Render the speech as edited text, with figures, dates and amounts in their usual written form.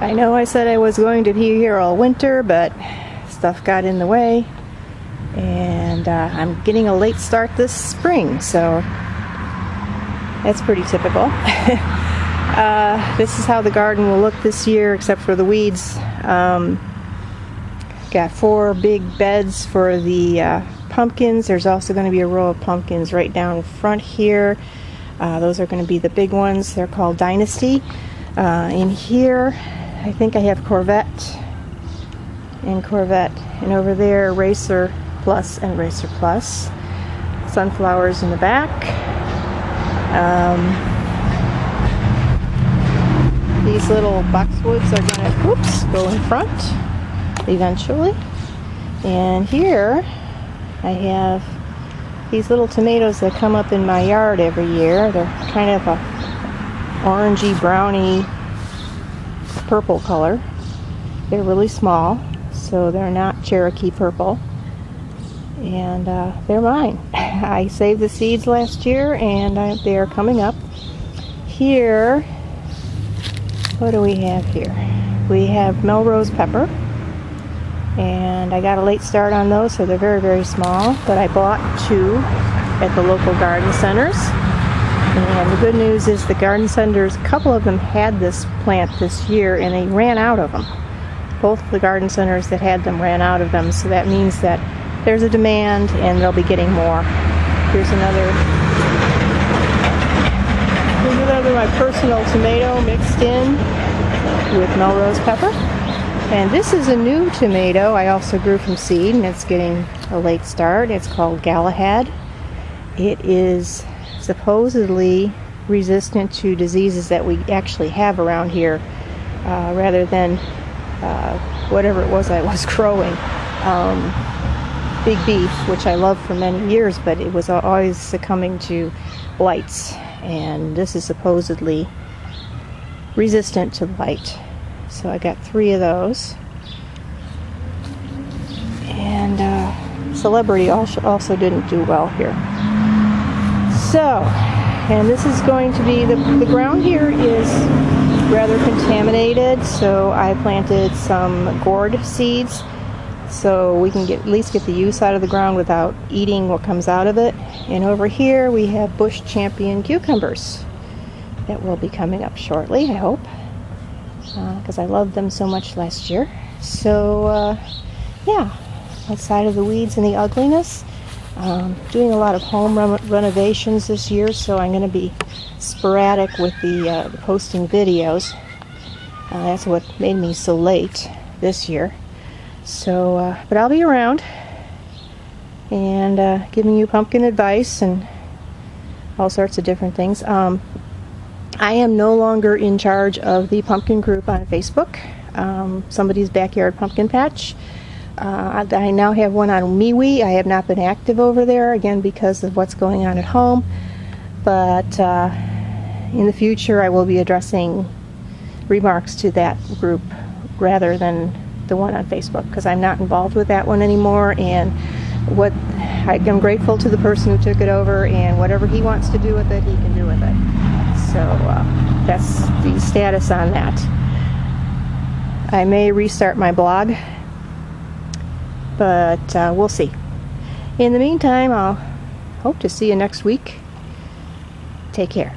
I know I said I was going to be here all winter, but stuff got in the way, and I'm getting a late start this spring, so that's pretty typical. This is how the garden will look this year, except for the weeds. Got 4 big beds for the pumpkins. There's also going to be a row of pumpkins right down front here. Those are going to be the big ones. They're called Dynasty. In here, I think I have Corvette and Corvette. And over there, Racer Plus and Racer Plus. Sunflowers in the back. These little boxwoods are going to, go in front eventually. And here, I have these little tomatoes that come up in my yard every year. They're kind of a orangey, browny, purple color. They're really small, so they're not Cherokee purple. And they're mine. I saved the seeds last year, and they are coming up. Here, what do we have here? We have Melrose pepper. And I got a late start on those, so they're very, very small. But I bought 2 at the local garden centers. And the good news is the garden centers, a couple of them had this plant this year, and they ran out of them. Both the garden centers that had them ran out of them, so that means that there's a demand and they'll be getting more. Here's another my personal tomato mixed in with Melrose pepper. And this is a new tomato I also grew from seed, and it's getting a late start. It's called Galahad. It is supposedly resistant to diseases that we actually have around here, rather than whatever it was I was growing. Big beef, which I loved for many years, but it was always succumbing to blights. And this is supposedly resistant to blight. So I got 3 of those. And Celebrity also didn't do well here. So, and this is going to be, the ground here is rather contaminated, so I planted some gourd seeds so we can at least get the use out of the ground without eating what comes out of it. And over here we have Bush Champion cucumbers that will be coming up shortly, I hope, because I loved them so much last year. So yeah, outside of the weeds and the ugliness, doing a lot of home renovations this year, so I'm going to be sporadic with the posting videos. That's what made me so late this year. So, but I'll be around and giving you pumpkin advice and all sorts of different things. I am no longer in charge of the pumpkin group on Facebook, Somebody's Backyard Pumpkin Patch. I now have one on MeWe. I have not been active over there, again, because of what's going on at home. But in the future, I will be addressing remarks to that group rather than the one on Facebook, because I'm not involved with that one anymore. And I'm grateful to the person who took it over, and whatever he wants to do with it, he can do with it. So that's the status on that. I may restart my blog, but we'll see. In the meantime, I'll hope to see you next week. Take care.